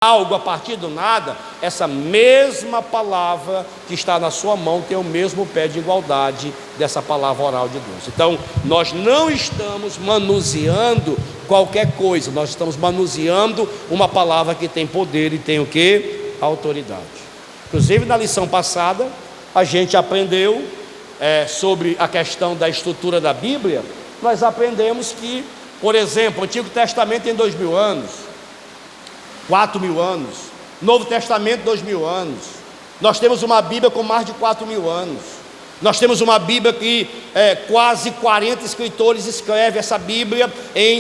algo a partir do nada, essa mesma palavra que está na sua mão tem o mesmo pé de igualdade dessa palavra oral de Deus. Então, nós não estamos manuseando qualquer coisa, nós estamos manuseando uma palavra que tem poder e tem o quê? Autoridade. Inclusive, na lição passada, a gente aprendeu sobre a questão da estrutura da Bíblia. Nós aprendemos que, por exemplo, o Antigo Testamento tem 2000 anos, 4000 anos, Novo Testamento 2000 anos. Nós temos uma Bíblia com mais de 4000 anos. Nós temos uma Bíblia que quase 40 escritores escrevem essa Bíblia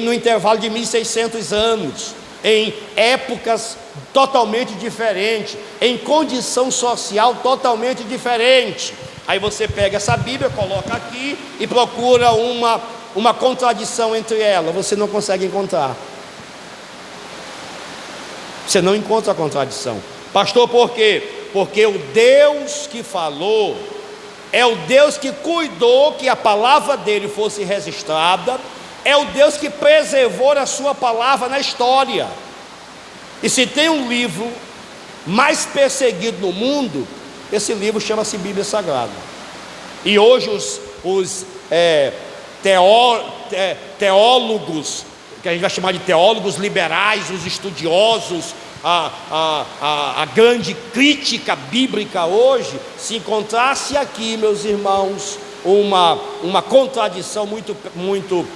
no intervalo de 1600 anos, em épocas totalmente diferentes, em condição social totalmente diferente. Aí você pega essa Bíblia, coloca aqui e procura uma contradição entre elas. Você não consegue encontrar. Você não encontra a contradição. Pastor, por quê? Porque o Deus que falou é o Deus que cuidou que a palavra dele fosse registrada, é o Deus que preservou a sua palavra na história. E se tem um livro mais perseguido no mundo, esse livro chama-se Bíblia Sagrada. E hoje os teólogos, que a gente vai chamar de teólogos liberais, os estudiosos, a grande crítica bíblica hoje, se encontrasse aqui, meus irmãos, uma contradição muito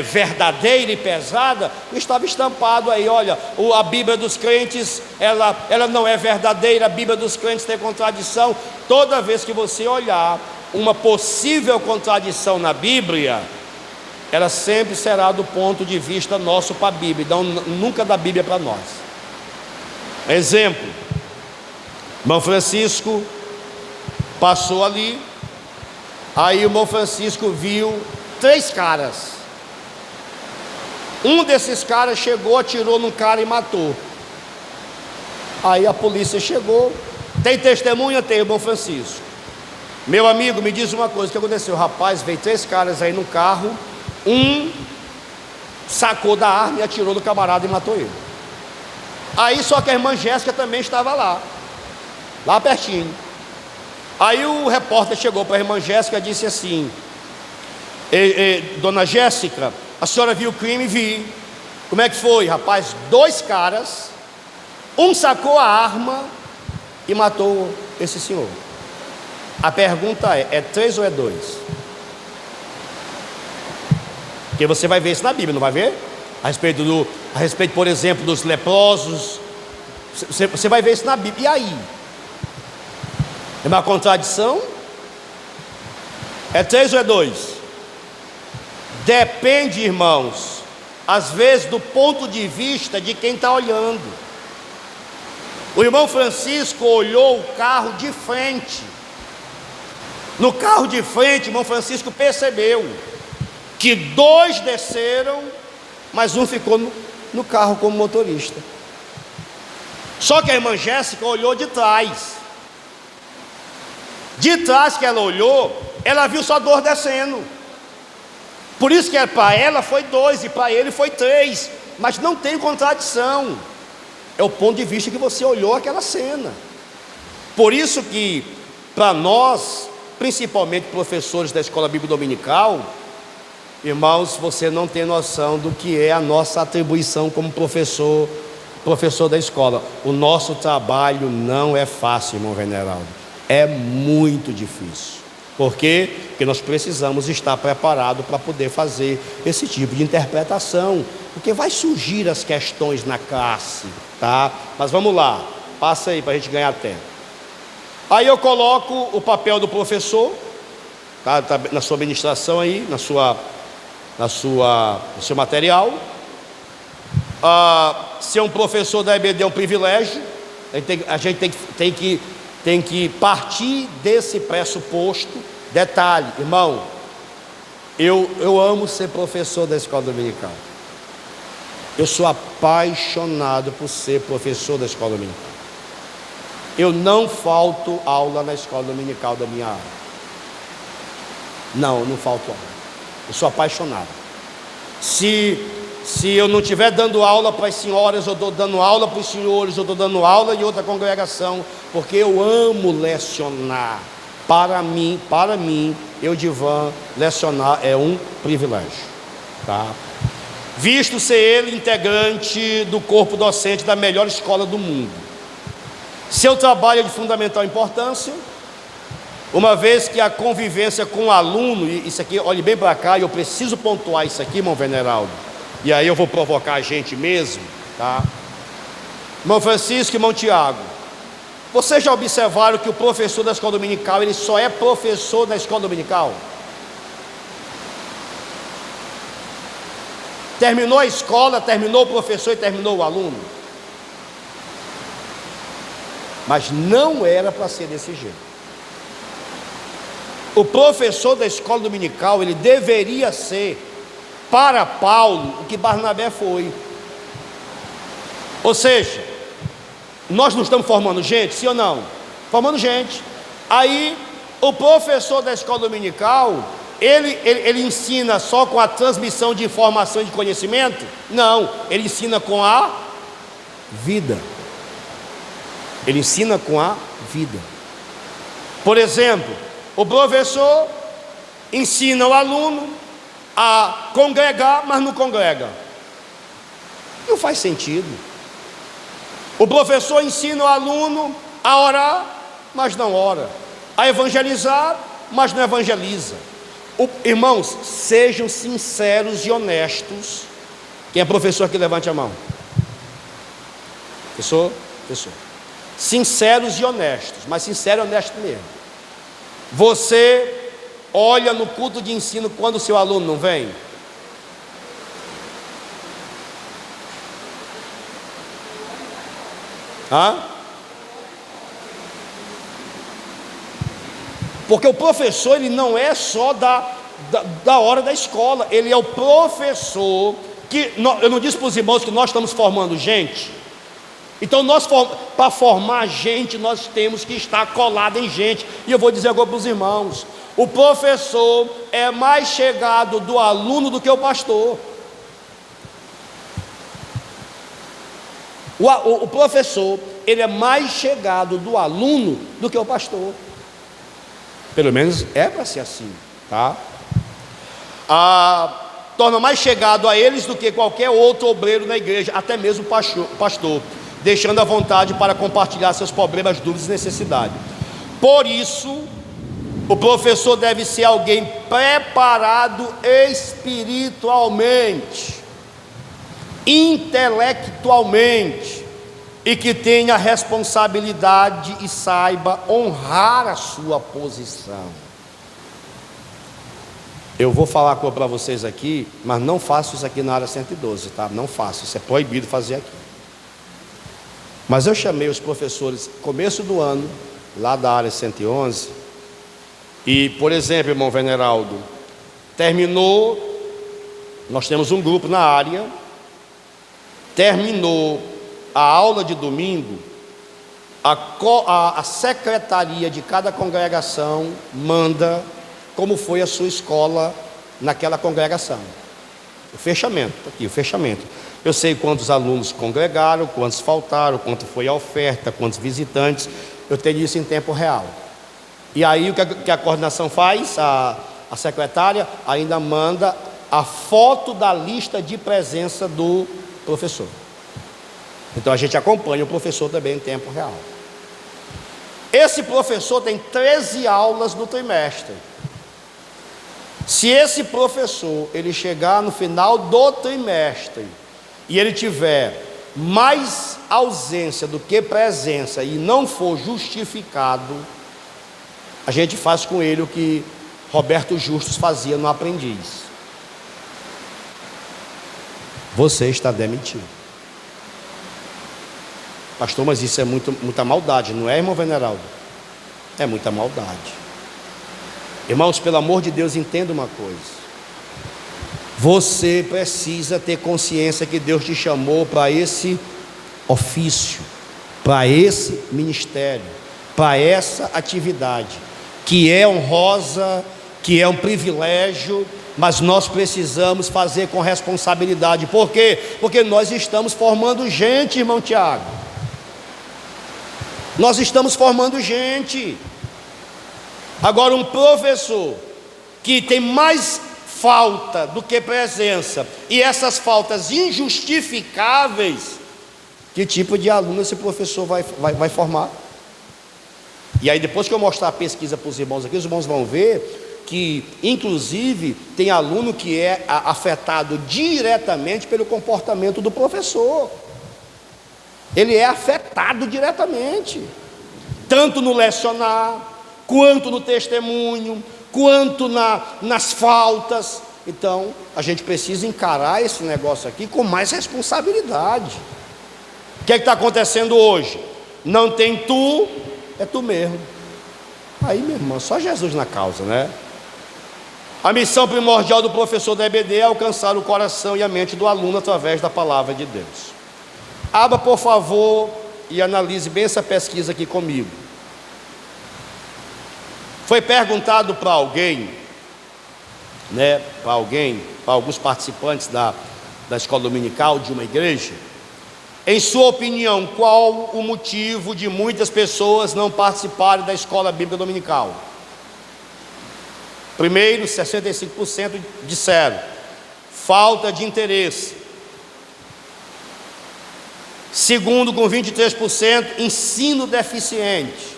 verdadeira e pesada, estava estampado aí, olha, a Bíblia dos crentes, ela não é verdadeira, a Bíblia dos crentes tem contradição. Toda vez que você olhar uma possível contradição na Bíblia, ela sempre será do ponto de vista nosso para a Bíblia, então, nunca da Bíblia para nós. Exemplo, irmão Francisco passou ali, aí o irmão Francisco viu 3 caras. Um desses caras chegou, atirou num cara e matou. Aí a polícia chegou. Tem testemunha? Tem, irmão Francisco. Meu amigo, me diz uma coisa, o que aconteceu? Rapaz, veio 3 caras aí no carro. Um sacou da arma e atirou no camarada e matou ele. Aí só que a irmã Jéssica também estava lá pertinho. Aí o repórter chegou para a irmã Jéssica e disse assim: Dona Jéssica, a senhora viu o crime? Vi. Como é que foi? Rapaz, 2 caras, um sacou a arma e matou esse senhor. A pergunta é 3 ou é 2? Porque você vai ver isso na Bíblia, não vai ver? A respeito, por exemplo, dos leprosos. Você vai ver isso na Bíblia. E aí? É uma contradição? É 3 ou é 2? Depende, irmãos, às vezes do ponto de vista de quem está olhando. O irmão Francisco olhou o carro de frente. No carro de frente, o irmão Francisco percebeu que 2 desceram, mas um ficou no carro como motorista. Só que a irmã Jéssica olhou de trás. De trás que ela olhou, ela viu só 2 descendo. Por isso que para ela foi 2 e para ele foi 3. Mas não tem contradição. É o ponto de vista que você olhou aquela cena. Por isso que para nós, principalmente professores da escola bíblica dominical, irmãos, você não tem noção do que é a nossa atribuição como professor da escola. O nosso trabalho não é fácil, irmão Veneraldo. É muito difícil. Por quê? Porque nós precisamos estar preparados para poder fazer esse tipo de interpretação. Porque vai surgir as questões na classe, tá? Mas vamos lá, passa aí para a gente ganhar tempo. Aí eu coloco o papel do professor, tá na sua ministração aí, no seu material. Ser um professor da EBD é um privilégio. A gente tem que partir desse pressuposto. Detalhe, irmão, eu amo ser professor da escola dominical. Eu sou apaixonado por ser professor da escola dominical. Eu não falto aula na escola dominical da minha área. Não falto aula. Eu sou apaixonado. Se Se eu não estiver dando aula para as senhoras, eu estou dando aula para os senhores, eu estou dando aula em outra congregação, porque eu amo lecionar. Para mim, Eudivan, lecionar é um privilégio, tá? Visto ser ele integrante do corpo docente da melhor escola do mundo. Seu trabalho é de fundamental importância, uma vez que a convivência com o aluno, e isso aqui, olhe bem para cá, e eu preciso pontuar isso aqui, irmão Veneraldo, e aí eu vou provocar a gente mesmo, tá? Irmão Francisco e irmão Tiago, vocês já observaram que o professor da escola dominical, ele só é professor da escola dominical? Terminou a escola, terminou o professor e terminou o aluno. Mas não era para ser desse jeito. O professor da escola dominical, ele deveria ser, para Paulo, o que Barnabé foi. Ou seja, nós não estamos formando gente, sim ou não? Formando gente. Aí, o professor da escola dominical, ele ensina só com a transmissão de informação e de conhecimento? Não, ele ensina com a vida. Ele ensina com a vida. Por exemplo, o professor ensina o aluno a congregar, mas não congrega. Não faz sentido. O professor ensina o aluno a orar, mas não ora. A evangelizar, mas não evangeliza. Irmãos, sejam sinceros e honestos. Quem é professor aqui, levante a mão. Professor? Sinceros e honestos, mas sincero e honesto mesmo. Você olha no culto de ensino quando o seu aluno não vem? Porque o professor, ele não é só da hora da escola, ele é o professor que, eu não disse para os irmãos que nós estamos formando gente? Então para formar gente, nós temos que estar colado em gente. E eu vou dizer agora para os irmãos, o professor é mais chegado do aluno do que o pastor. O professor, ele é mais chegado do aluno do que o pastor. Pelo menos é para ser assim, tá? Torna mais chegado a eles do que qualquer outro obreiro na igreja, até mesmo o pastor, deixando à vontade para compartilhar seus problemas, dúvidas e necessidades. Por isso, o professor deve ser alguém preparado espiritualmente, intelectualmente, e que tenha responsabilidade e saiba honrar a sua posição. Eu vou falar para vocês aqui, mas não faço isso aqui na área 112, tá? Não faço, isso é proibido fazer aqui. Mas eu chamei os professores começo do ano, lá da área 111, e, por exemplo, irmão Veneraldo, terminou, nós temos um grupo na área, terminou a aula de domingo, a secretaria de cada congregação manda como foi a sua escola naquela congregação. O fechamento, aqui, o fechamento. Eu sei quantos alunos congregaram, quantos faltaram, quanto foi a oferta, quantos visitantes. Eu tenho isso em tempo real. E aí o que a coordenação faz? A secretária ainda manda a foto da lista de presença do professor. Então a gente acompanha o professor também em tempo real. Esse professor tem 13 aulas no trimestre. Se esse professor, ele chegar no final do trimestre e ele tiver mais ausência do que presença e não for justificado, a gente faz com ele o que Roberto Justus fazia no Aprendiz. Você está demitido. Pastor, mas isso é muita maldade, não é, irmão Veneraldo? É muita maldade. Irmãos, pelo amor de Deus, entenda uma coisa. Você precisa ter consciência que Deus te chamou para esse ofício, para esse ministério, para essa atividade, que é honrosa, que é um privilégio, mas nós precisamos fazer com responsabilidade. Por quê? Porque nós estamos formando gente, irmão Tiago. Nós estamos formando gente. Agora, um professor que tem mais falta do que presença, e essas faltas injustificáveis, que tipo de aluno esse professor vai formar? E aí, depois que eu mostrar a pesquisa para os irmãos aqui, os irmãos vão ver que, inclusive, tem aluno que é afetado diretamente pelo comportamento do professor. Ele é afetado diretamente, tanto no lecionar, quanto no testemunho, quanto nas faltas. Então, a gente precisa encarar esse negócio aqui com mais responsabilidade. O que é que está acontecendo hoje? Não tem tu, é tu mesmo. Aí, meu irmão, só Jesus na causa, né? A missão primordial do professor da EBD é alcançar o coração e a mente do aluno através da palavra de Deus. Abra, por favor, e analise bem essa pesquisa aqui comigo. Foi perguntado para alguém, né, para alguns participantes da escola dominical de uma igreja, em sua opinião, qual o motivo de muitas pessoas não participarem da escola bíblica dominical? Primeiro, 65% disseram falta de interesse. Segundo, com 23%, ensino deficiente.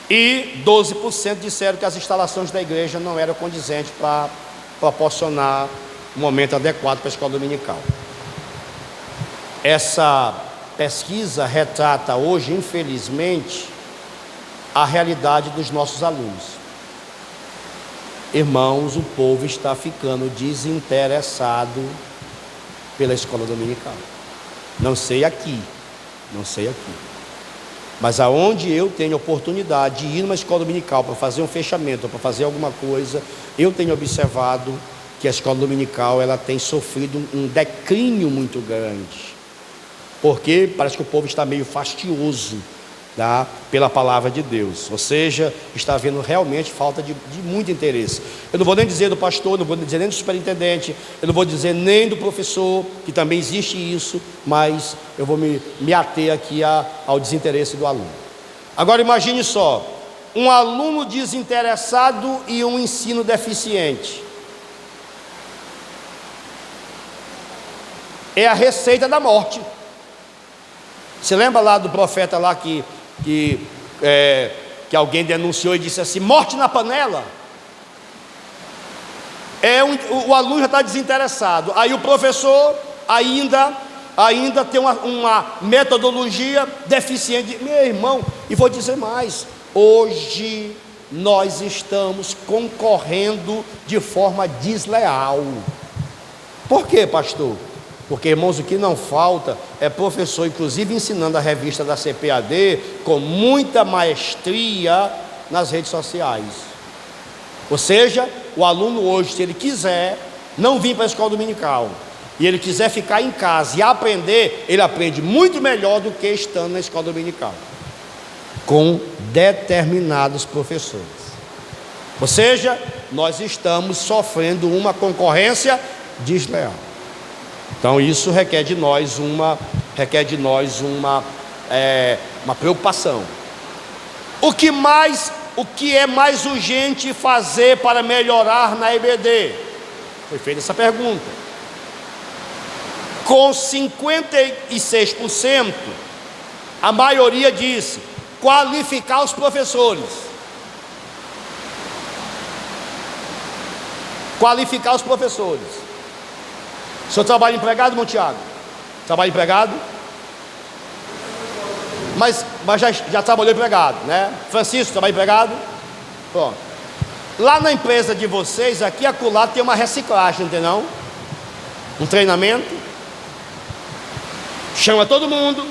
E 12% disseram que as instalações da igreja não eram condizentes para proporcionar um momento adequado para a escola dominical. Essa pesquisa retrata hoje, infelizmente, a realidade dos nossos alunos. Irmãos, o povo está ficando desinteressado pela escola dominical. Não sei aqui, mas aonde eu tenho oportunidade de ir numa escola dominical para fazer um fechamento, para fazer alguma coisa, eu tenho observado que a escola dominical ela tem sofrido um declínio muito grande, porque parece que o povo está meio fastioso, tá, pela palavra de Deus, ou seja, está havendo realmente falta de muito interesse. Eu não vou nem dizer do pastor, não vou dizer nem do superintendente, eu não vou dizer nem do professor, que também existe isso, mas eu vou me ater aqui ao desinteresse do aluno. Agora imagine só, um aluno desinteressado e um ensino deficiente. É a receita da morte. Você lembra lá do profeta lá que alguém denunciou e disse assim, morte na panela? O aluno já está desinteressado, aí o professor ainda tem uma metodologia deficiente. Meu irmão, e vou dizer mais, hoje nós estamos concorrendo de forma desleal. Por quê, pastor? Porque, irmãos, o que não falta é professor, inclusive ensinando a revista da CPAD com muita maestria nas redes sociais. Ou seja, o aluno hoje, se ele quiser não vir para a escola dominical e ele quiser ficar em casa e aprender, ele aprende muito melhor do que estando na escola dominical com determinados professores. Ou seja, nós estamos sofrendo uma concorrência desleal. Então isso requer de nós uma preocupação. O que é mais urgente fazer para melhorar na EBD? Foi feita essa pergunta. Com 56%, a maioria disse qualificar os professores. Qualificar os professores. O senhor trabalha empregado, irmão Tiago? Trabalha empregado? Mas já trabalhou empregado, né? Francisco, trabalha empregado? Pronto. Lá na empresa de vocês, aqui e acolá, tem uma reciclagem, entendeu? Um treinamento. Chama todo mundo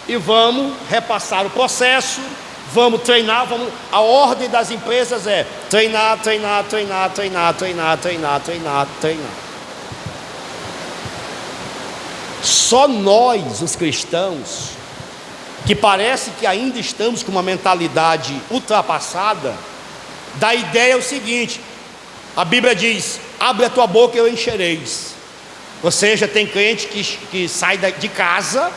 e vamos repassar o processo, vamos treinar, a ordem das empresas é treinar. Só nós, os cristãos, que parece que ainda estamos com uma mentalidade ultrapassada, da ideia é o seguinte: A Bíblia diz: abre a tua boca e eu enchereis. Ou seja, tem crente que sai de casa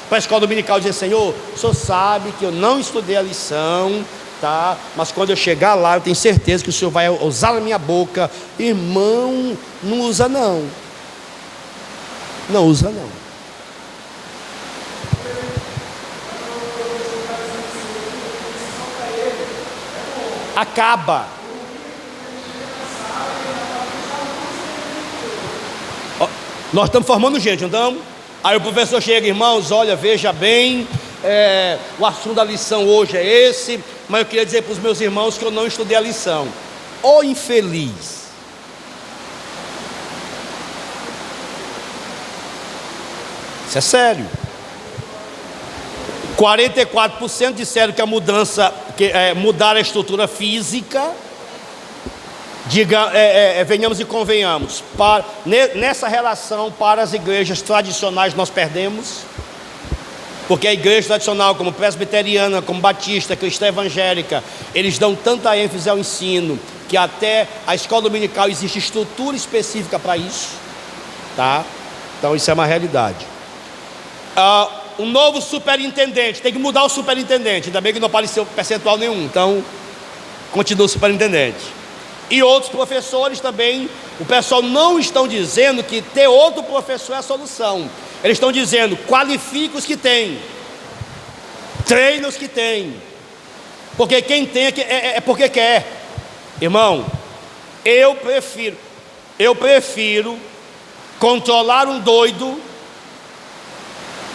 para a escola dominical e diz: Senhor, o Senhor sabe que eu não estudei a lição, tá? Mas quando eu chegar lá, eu tenho certeza que o Senhor vai usar a minha boca. Irmão, não usa não. Não usa não. Acaba. Nós estamos formando gente, não estamos? Aí o professor chega: irmãos, olha, veja bem, o assunto da lição hoje é esse, mas eu queria dizer para os meus irmãos que eu não estudei a lição. Ô infeliz! Isso é sério. 44% disseram que a mudança, mudar a estrutura física. Venhamos e convenhamos, nessa relação para as igrejas tradicionais nós perdemos, porque a igreja tradicional, como presbiteriana, como batista, cristã evangélica, eles dão tanta ênfase ao ensino, que até a escola dominical existe estrutura específica para isso, tá? Então isso é uma realidade. Um novo superintendente, tem que mudar o superintendente, ainda bem que não apareceu percentual nenhum, então continua o superintendente. E outros professores também, o pessoal não estão dizendo que ter outro professor é a solução. Eles estão dizendo: qualifica os que tem, treina os que tem, porque quem tem é porque quer. Irmão, eu prefiro controlar um doido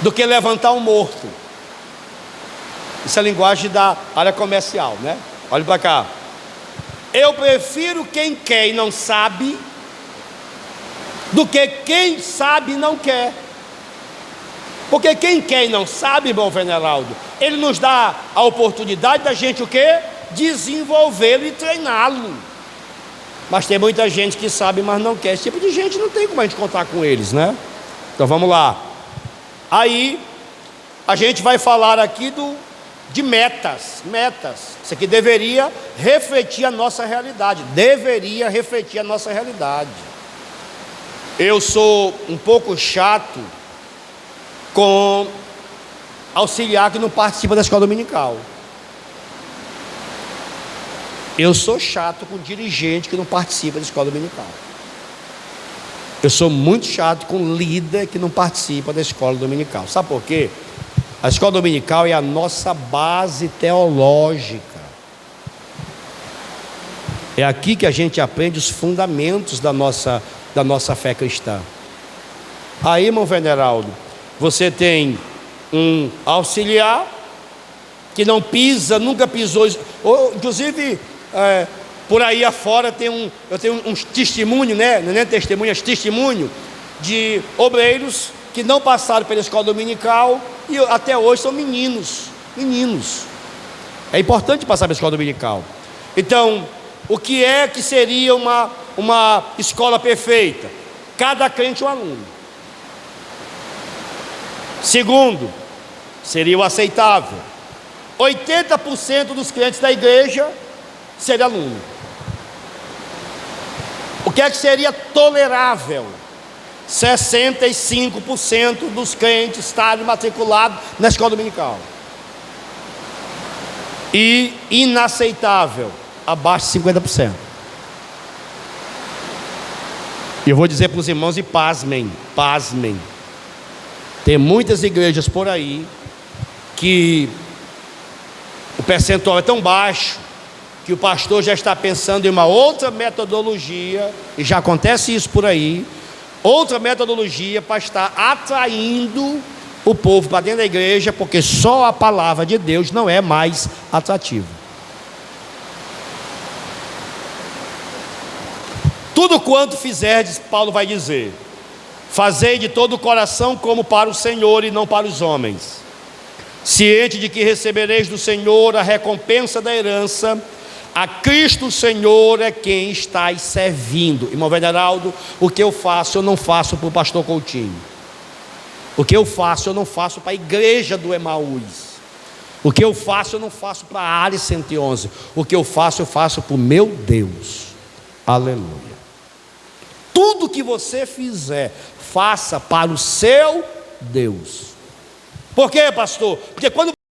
do que levantar um morto. Isso é a linguagem da área comercial, né? Olha para cá. Eu prefiro quem quer e não sabe do que quem sabe e não quer. Porque quem quer e não sabe, irmão Veneraldo, ele nos dá a oportunidade da gente o quê? Desenvolvê-lo e treiná-lo. Mas tem muita gente que sabe, mas não quer. Esse tipo de gente não tem como a gente contar com eles, né? Então vamos lá. Aí a gente vai falar aqui de metas. Isso aqui deveria refletir a nossa realidade. Eu sou um pouco chato com auxiliar que não participa da escola dominical. Eu sou chato com dirigente que não participa da escola dominical. Eu sou muito chato com líder que não participa da escola dominical. Sabe por quê? A escola dominical é a nossa base teológica. É aqui que a gente aprende os fundamentos da nossa fé cristã. Aí, irmão Veneraldo, você tem um auxiliar que não pisa, nunca pisou. Inclusive, por aí afora eu tenho uns testemunhos, né? Não é testemunho, é testemunho de obreiros que não passaram pela escola dominical e até hoje são meninos. É importante passar pela escola dominical. Então, o que seria uma escola perfeita? Cada crente um aluno. Segundo, seria o aceitável. 80% dos crentes da igreja seria aluno. O que seria tolerável? 65% dos crentes estarem matriculados na escola dominical. E inaceitável, abaixo de 50%. E eu vou dizer para os irmãos e pasmem. Tem muitas igrejas por aí que o percentual é tão baixo que o pastor já está pensando em uma outra metodologia, e já acontece isso por aí, outra metodologia para estar atraindo o povo para dentro da igreja, porque só a palavra de Deus não é mais atrativa. Tudo quanto fizerdes, Paulo vai dizer, fazei de todo o coração como para o Senhor e não para os homens, ciente de que recebereis do Senhor a recompensa da herança. A Cristo o Senhor é quem estáis servindo. Irmão Veneraldo, o que eu faço, eu não faço para o pastor Coutinho. O que eu faço, eu não faço para a igreja do Emaús. O que eu faço, eu não faço para a área 111. O que eu faço para o meu Deus. Aleluia. Tudo que você fizer, faça para o seu Deus. Por quê, pastor? Porque quando